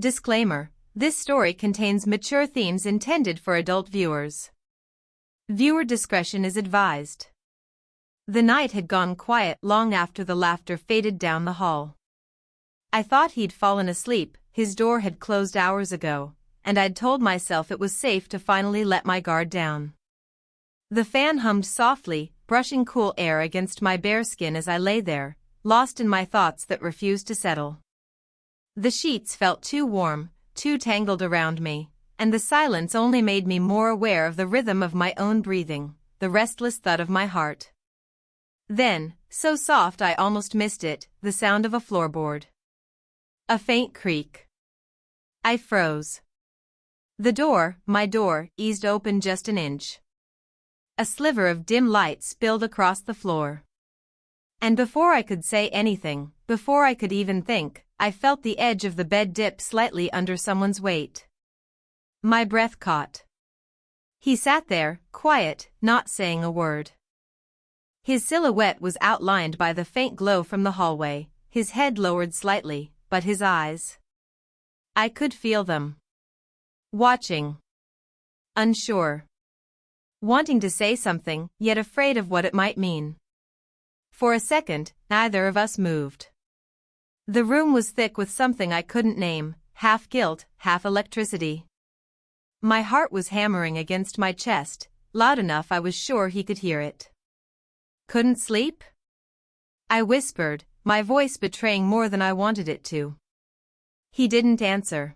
Disclaimer: this story contains mature themes intended for adult viewers. Viewer discretion is advised. The night had gone quiet long after the laughter faded down the hall. I thought he'd fallen asleep, his door had closed hours ago, and I'd told myself it was safe to finally let my guard down. The fan hummed softly, brushing cool air against my bare skin as I lay there, lost in my thoughts that refused to settle. The sheets felt too warm, too tangled around me, and the silence only made me more aware of the rhythm of my own breathing, the restless thud of my heart. Then, so soft I almost missed it, the sound of a floorboard. A faint creak. I froze. The door, my door, eased open just an inch. A sliver of dim light spilled across the floor. And before I could say anything, before I could even think, I felt the edge of the bed dip slightly under someone's weight. My breath caught. He sat there, quiet, not saying a word. His silhouette was outlined by the faint glow from the hallway, his head lowered slightly, but his eyes. I could feel them. Watching. Unsure. Wanting to say something, yet afraid of what it might mean. For a second, neither of us moved. The room was thick with something I couldn't name, half guilt, half electricity. My heart was hammering against my chest, loud enough I was sure he could hear it. Couldn't sleep? I whispered, my voice betraying more than I wanted it to. He didn't answer.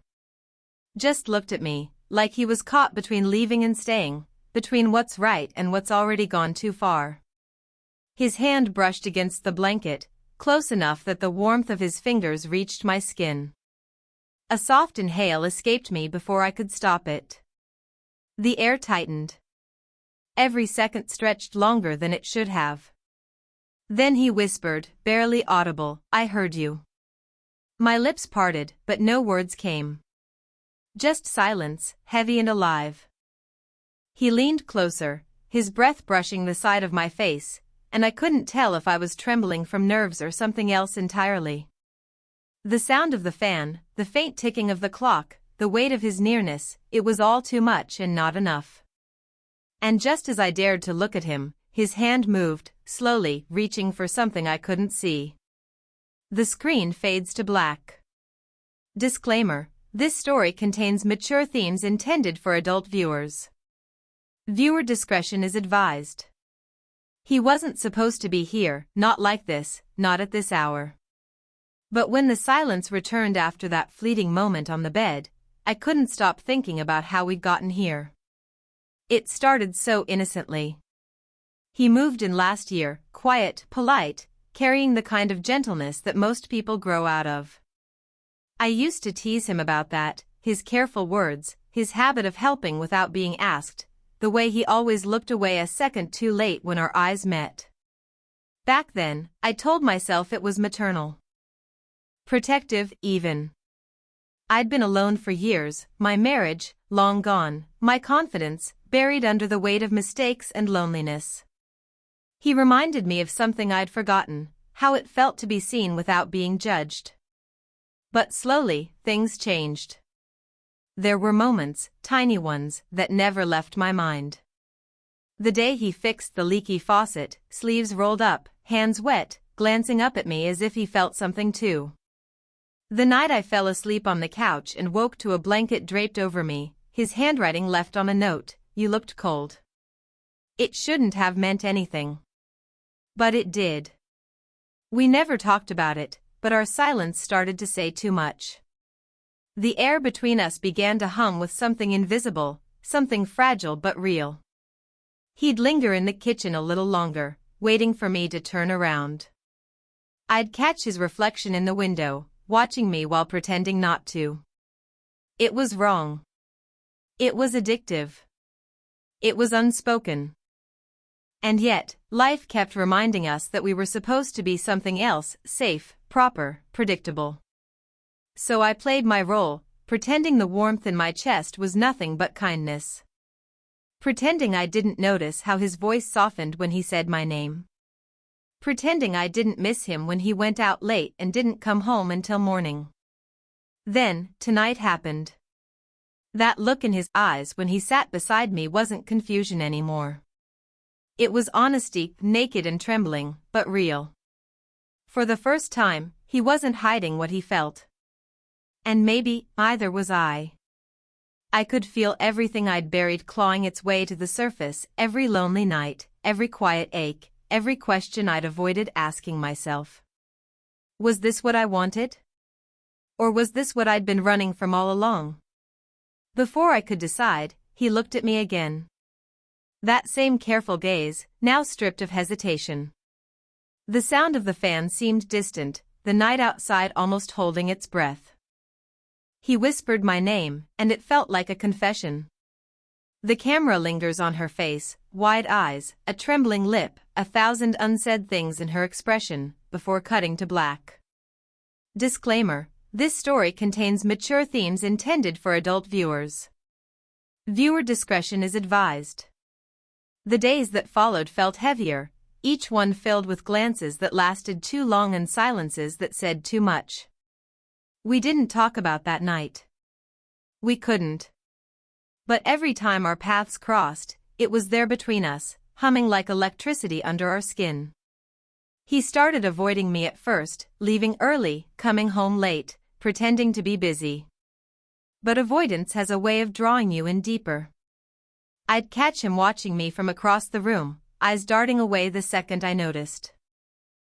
Just looked at me, like he was caught between leaving and staying, between what's right and what's already gone too far. His hand brushed against the blanket, close enough that the warmth of his fingers reached my skin. A soft inhale escaped me before I could stop it. The air tightened. Every second stretched longer than it should have. Then he whispered, barely audible, "I heard you." My lips parted, but no words came. Just silence, heavy and alive. He leaned closer, his breath brushing the side of my face, and I couldn't tell if I was trembling from nerves or something else entirely. The sound of the fan, the faint ticking of the clock, the weight of his nearness, it was all too much and not enough. And just as I dared to look at him, his hand moved, slowly, reaching for something I couldn't see. The screen fades to black. Disclaimer: this story contains mature themes intended for adult viewers. Viewer discretion is advised. He wasn't supposed to be here, not like this, not at this hour. But when the silence returned after that fleeting moment on the bed, I couldn't stop thinking about how we'd gotten here. It started so innocently. He moved in last year, quiet, polite, carrying the kind of gentleness that most people grow out of. I used to tease him about that, his careful words, his habit of helping without being asked, the way he always looked away a second too late when our eyes met. Back then, I told myself it was maternal. Protective, even. I'd been alone for years, my marriage, long gone, my confidence, buried under the weight of mistakes and loneliness. He reminded me of something I'd forgotten, how it felt to be seen without being judged. But slowly, things changed. There were moments, tiny ones, that never left my mind. The day he fixed the leaky faucet, sleeves rolled up, hands wet, glancing up at me as if he felt something too. The night I fell asleep on the couch and woke to a blanket draped over me, his handwriting left on a note, "You looked cold." It shouldn't have meant anything. But it did. We never talked about it, but our silence started to say too much. The air between us began to hum with something invisible, something fragile but real. He'd linger in the kitchen a little longer, waiting for me to turn around. I'd catch his reflection in the window, watching me while pretending not to. It was wrong. It was addictive. It was unspoken. And yet, life kept reminding us that we were supposed to be something else, safe, proper, predictable. So I played my role, pretending the warmth in my chest was nothing but kindness. Pretending I didn't notice how his voice softened when he said my name. Pretending I didn't miss him when he went out late and didn't come home until morning. Then, tonight happened. That look in his eyes when he sat beside me wasn't confusion anymore. It was honesty, naked and trembling, but real. For the first time, he wasn't hiding what he felt. And maybe, either was I. I could feel everything I'd buried clawing its way to the surface, every lonely night, every quiet ache, every question I'd avoided asking myself. Was this what I wanted? Or was this what I'd been running from all along? Before I could decide, he looked at me again. That same careful gaze, now stripped of hesitation. The sound of the fan seemed distant, the night outside almost holding its breath. He whispered my name, and it felt like a confession. The camera lingers on her face, wide eyes, a trembling lip, a thousand unsaid things in her expression, before cutting to black. Disclaimer: this story contains mature themes intended for adult viewers. Viewer discretion is advised. The days that followed felt heavier, each one filled with glances that lasted too long and silences that said too much. We didn't talk about that night. We couldn't. But every time our paths crossed, it was there between us, humming like electricity under our skin. He started avoiding me at first, leaving early, coming home late, pretending to be busy. But avoidance has a way of drawing you in deeper. I'd catch him watching me from across the room, eyes darting away the second I noticed.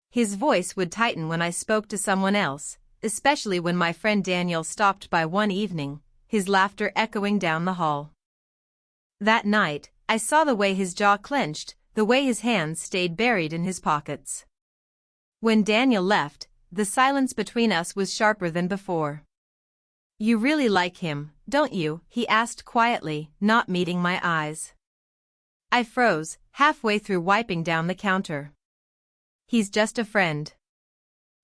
His voice would tighten when I spoke to someone else, especially when my friend Daniel stopped by one evening, his laughter echoing down the hall. That night, I saw the way his jaw clenched, the way his hands stayed buried in his pockets. When Daniel left, the silence between us was sharper than before. "You really like him, don't you?" he asked quietly, not meeting my eyes. I froze, halfway through wiping down the counter. "He's just a friend."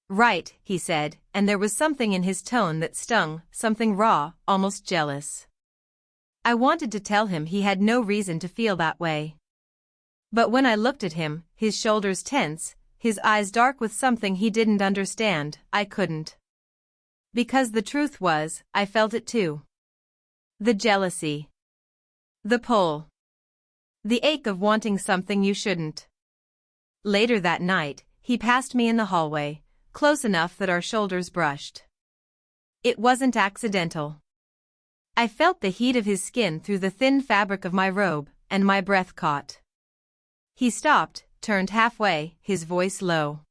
"Right," he said, and there was something in his tone that stung, something raw, almost jealous. I wanted to tell him he had no reason to feel that way. But when I looked at him, his shoulders tense, his eyes dark with something he didn't understand, I couldn't. Because the truth was, I felt it too. The jealousy. The pull. The ache of wanting something you shouldn't. Later that night, he passed me in the hallway, close enough that our shoulders brushed. It wasn't accidental. I felt the heat of his skin through the thin fabric of my robe, and my breath caught. He stopped, turned halfway, his voice low.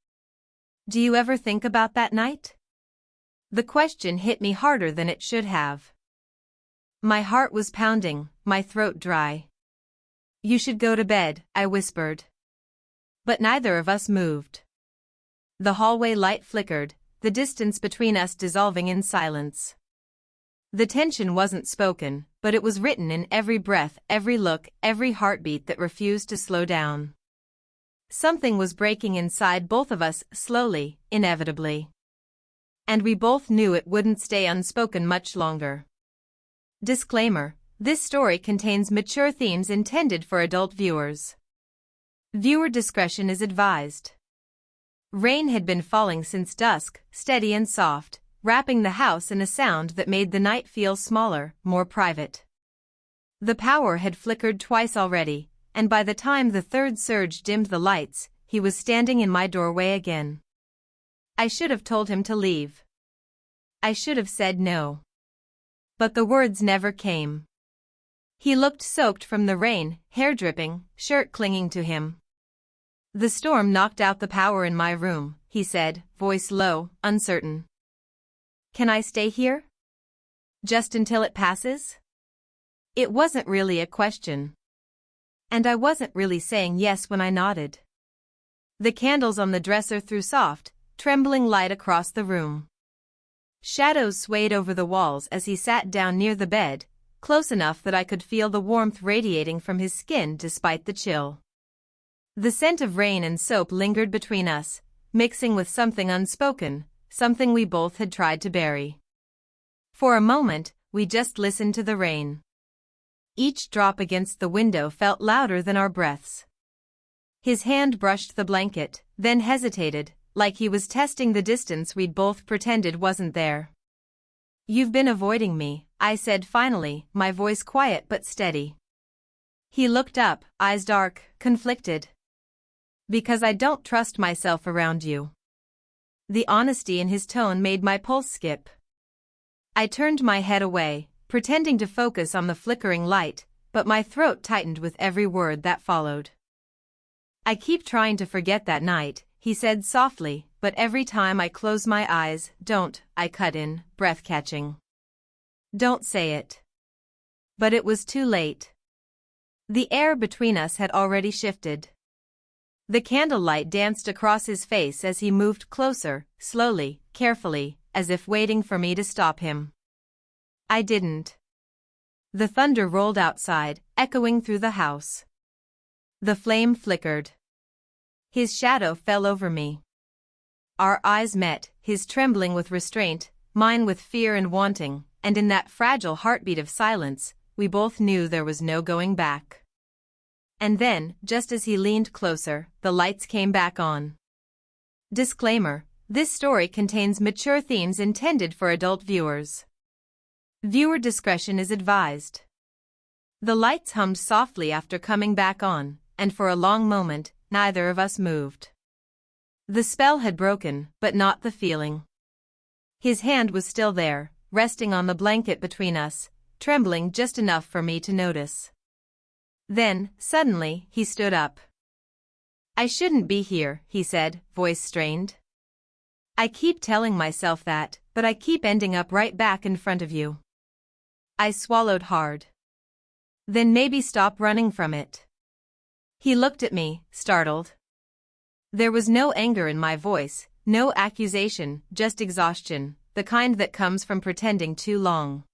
"Do you ever think about that night?" The question hit me harder than it should have. My heart was pounding, my throat dry. "You should go to bed," I whispered. But neither of us moved. The hallway light flickered, the distance between us dissolving in silence. The tension wasn't spoken, but it was written in every breath, every look, every heartbeat that refused to slow down. Something was breaking inside both of us, slowly, inevitably. And we both knew it wouldn't stay unspoken much longer. Disclaimer: this story contains mature themes intended for adult viewers. Viewer discretion is advised. Rain had been falling since dusk, steady and soft, wrapping the house in a sound that made the night feel smaller, more private. The power had flickered twice already, and by the time the third surge dimmed the lights, he was standing in my doorway again. I should have told him to leave. I should have said no. But the words never came. He looked soaked from the rain, hair dripping, shirt clinging to him. "The storm knocked out the power in my room," he said, voice low, uncertain. "Can I stay here? Just until it passes?" It wasn't really a question. And I wasn't really saying yes when I nodded. The candles on the dresser threw soft, trembling light across the room. Shadows swayed over the walls as he sat down near the bed, close enough that I could feel the warmth radiating from his skin despite the chill. The scent of rain and soap lingered between us, mixing with something unspoken, something we both had tried to bury. For a moment, we just listened to the rain. Each drop against the window felt louder than our breaths. His hand brushed the blanket, then hesitated, like he was testing the distance we'd both pretended wasn't there. You've been avoiding me, I said finally, my voice quiet but steady. He looked up, eyes dark, conflicted. Because I don't trust myself around you. The honesty in his tone made my pulse skip. I turned my head away, pretending to focus on the flickering light, but my throat tightened with every word that followed. I keep trying to forget that night, he said softly, but every time I close my eyes, don't, I cut in, breath-catching. Don't say it. But it was too late. The air between us had already shifted. The candlelight danced across his face as he moved closer, slowly, carefully, as if waiting for me to stop him. I didn't. The thunder rolled outside, echoing through the house. The flame flickered. His shadow fell over me. Our eyes met, his trembling with restraint, mine with fear and wanting, and in that fragile heartbeat of silence, we both knew there was no going back. And then, just as he leaned closer, the lights came back on. Disclaimer: this story contains mature themes intended for adult viewers. Viewer discretion is advised. The lights hummed softly after coming back on, and for a long moment, neither of us moved. The spell had broken, but not the feeling. His hand was still there, resting on the blanket between us, trembling just enough for me to notice. Then, suddenly, he stood up. I shouldn't be here, he said, voice strained. I keep telling myself that, but I keep ending up right back in front of you. I swallowed hard. Then maybe stop running from it. He looked at me, startled. There was no anger in my voice, no accusation, just exhaustion, the kind that comes from pretending too long.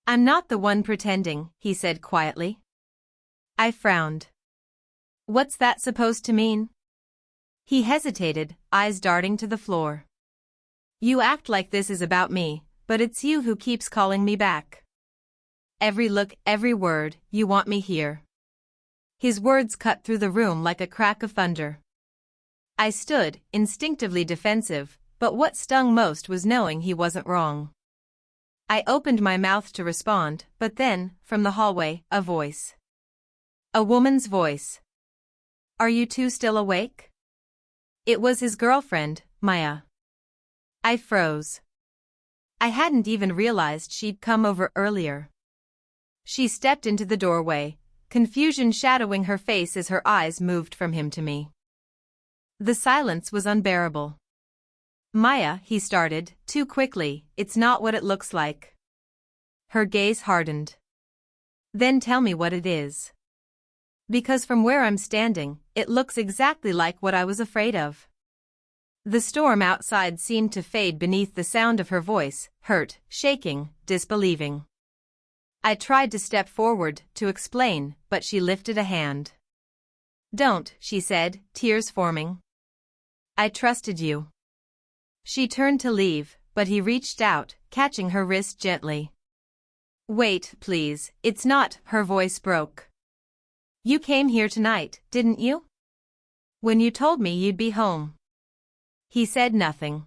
I'm not the one pretending, he said quietly. I frowned. What's that supposed to mean? He hesitated, eyes darting to the floor. You act like this is about me, but it's you who keeps calling me back. Every look, every word, you want me here. His words cut through the room like a crack of thunder. I stood, instinctively defensive, but what stung most was knowing he wasn't wrong. I opened my mouth to respond, but then, from the hallway, a voice. A woman's voice. Are you two still awake? It was his girlfriend, Maya. I froze. I hadn't even realized she'd come over earlier. She stepped into the doorway, confusion shadowing her face as her eyes moved from him to me. The silence was unbearable. Maya, he started, too quickly, it's not what it looks like. Her gaze hardened. Then tell me what it is. Because from where I'm standing, it looks exactly like what I was afraid of. The storm outside seemed to fade beneath the sound of her voice, hurt, shaking, disbelieving. I tried to step forward, to explain, but she lifted a hand. Don't, she said, tears forming. I trusted you. She turned to leave, but he reached out, catching her wrist gently. Wait, please, it's not, her voice broke. You came here tonight, didn't you? When you told me you'd be home. He said nothing.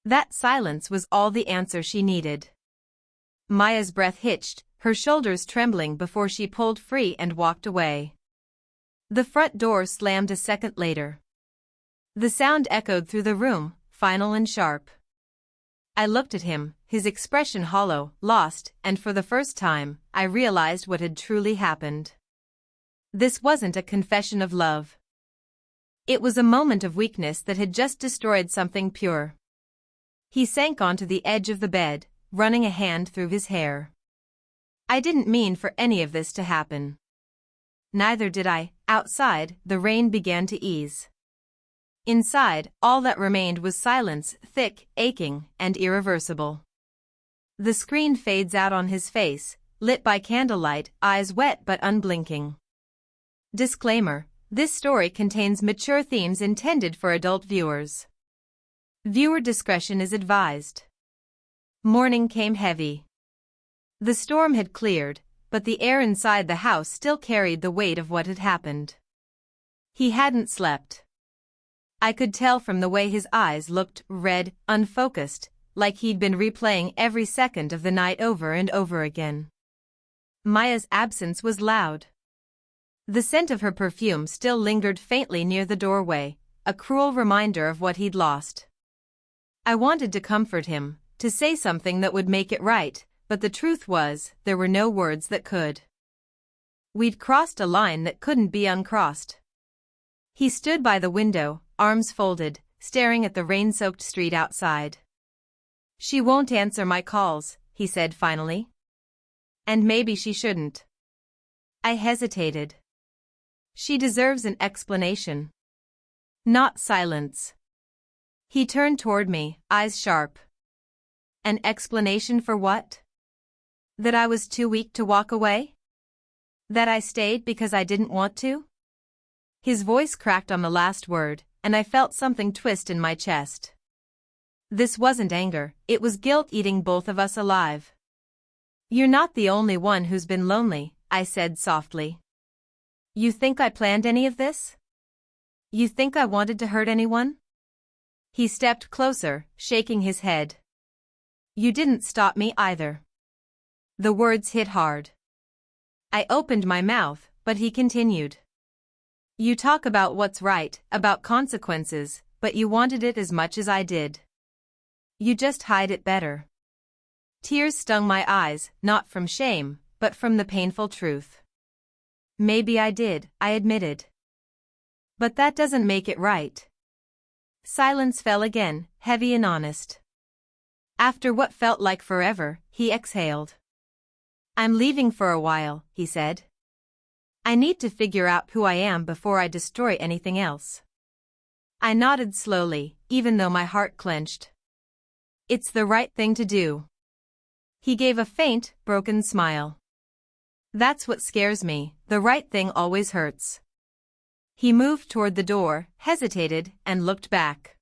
That silence was all the answer she needed. Maya's breath hitched, her shoulders trembling before she pulled free and walked away. The front door slammed a second later. The sound echoed through the room, final and sharp. I looked at him, his expression hollow, lost, and for the first time, I realized what had truly happened. This wasn't a confession of love. It was a moment of weakness that had just destroyed something pure. He sank onto the edge of the bed, running a hand through his hair. I didn't mean for any of this to happen. Neither did I. Outside, the rain began to ease. Inside, all that remained was silence, thick, aching, and irreversible. The screen fades out on his face, lit by candlelight, eyes wet but unblinking. Disclaimer: this story contains mature themes intended for adult viewers. Viewer discretion is advised. Morning came heavy. The storm had cleared, but the air inside the house still carried the weight of what had happened. He hadn't slept. I could tell from the way his eyes looked, red, unfocused, like he'd been replaying every second of the night over and over again. Maya's absence was loud. The scent of her perfume still lingered faintly near the doorway, a cruel reminder of what he'd lost. I wanted to comfort him, to say something that would make it right, but the truth was, there were no words that could. We'd crossed a line that couldn't be uncrossed. He stood by the window, arms folded, staring at the rain-soaked street outside. "She won't answer my calls," he said finally. "And maybe she shouldn't." I hesitated. "She deserves an explanation. Not silence." He turned toward me, eyes sharp. "An explanation for what? That I was too weak to walk away? That I stayed because I didn't want to?" His voice cracked on the last word, and I felt something twist in my chest. This wasn't anger, it was guilt eating both of us alive. "You're not the only one who's been lonely," I said softly. "You think I planned any of this? You think I wanted to hurt anyone?" He stepped closer, shaking his head. "You didn't stop me either." The words hit hard. I opened my mouth, but he continued. "You talk about what's right, about consequences, but you wanted it as much as I did. You just hide it better." Tears stung my eyes, not from shame, but from the painful truth. "Maybe I did," I admitted. "But that doesn't make it right." Silence fell again, heavy and honest. After what felt like forever, he exhaled. "I'm leaving for a while," he said. "I need to figure out who I am before I destroy anything else." I nodded slowly, even though my heart clenched. "It's the right thing to do." He gave a faint, broken smile. "That's what scares me, the right thing always hurts." He moved toward the door, hesitated, and looked back.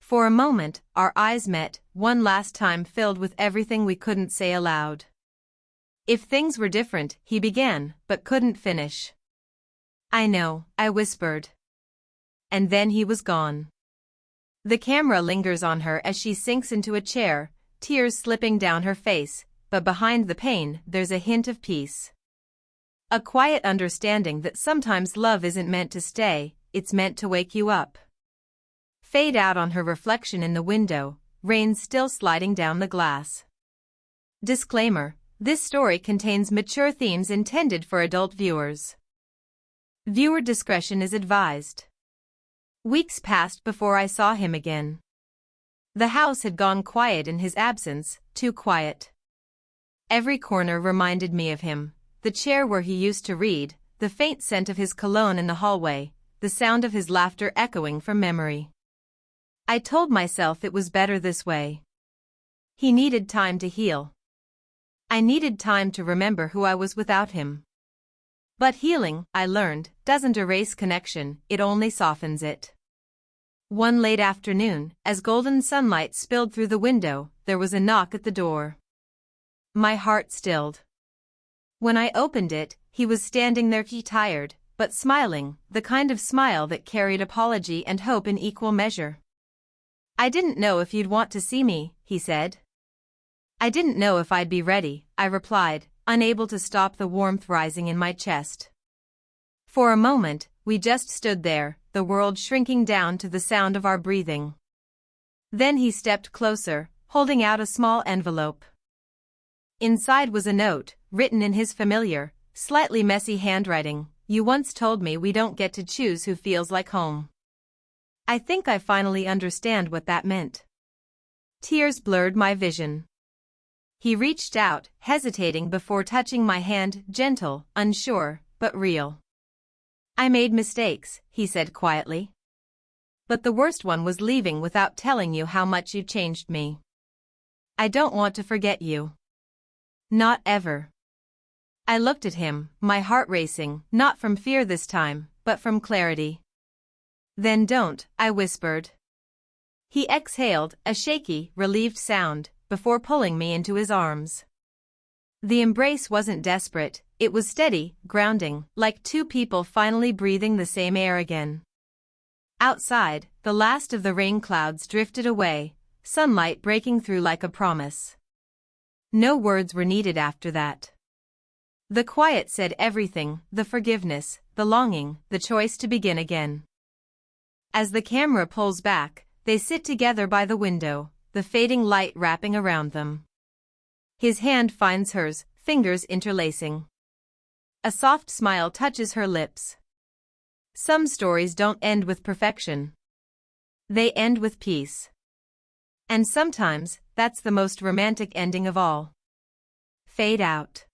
For a moment, our eyes met, one last time filled with everything we couldn't say aloud. "If things were different," he began, but couldn't finish. "I know," I whispered. And then he was gone. The camera lingers on her as she sinks into a chair, tears slipping down her face, but behind the pain there's a hint of peace. A quiet understanding that sometimes love isn't meant to stay, it's meant to wake you up. Fade out on her reflection in the window, rain still sliding down the glass. Disclaimer: this story contains mature themes intended for adult viewers. Viewer discretion is advised. Weeks passed before I saw him again. The house had gone quiet in his absence, too quiet. Every corner reminded me of him, the chair where he used to read, the faint scent of his cologne in the hallway, the sound of his laughter echoing from memory. I told myself it was better this way. He needed time to heal. I needed time to remember who I was without him. But healing, I learned, doesn't erase connection, it only softens it. One late afternoon, as golden sunlight spilled through the window, there was a knock at the door. My heart stilled. When I opened it, he was standing there, tired, but smiling, the kind of smile that carried apology and hope in equal measure. "I didn't know if you'd want to see me," he said. "I didn't know if I'd be ready," I replied, unable to stop the warmth rising in my chest. For a moment, we just stood there, the world shrinking down to the sound of our breathing. Then he stepped closer, holding out a small envelope. Inside was a note, written in his familiar, slightly messy handwriting. "You once told me we don't get to choose who feels like home. I think I finally understand what that meant." Tears blurred my vision. He reached out, hesitating before touching my hand, gentle, unsure, but real. "I made mistakes," he said quietly. "But the worst one was leaving without telling you how much you changed me. I don't want to forget you. Not ever." I looked at him, my heart racing, not from fear this time, but from clarity. "Then don't," I whispered. He exhaled, a shaky, relieved sound, before pulling me into his arms. The embrace wasn't desperate, it was steady, grounding, like two people finally breathing the same air again. Outside, the last of the rain clouds drifted away, sunlight breaking through like a promise. No words were needed after that. The quiet said everything, the forgiveness, the longing, the choice to begin again. As the camera pulls back, they sit together by the window, the fading light wrapping around them. His hand finds hers, fingers interlacing. A soft smile touches her lips. Some stories don't end with perfection. They end with peace. And sometimes, that's the most romantic ending of all. Fade out.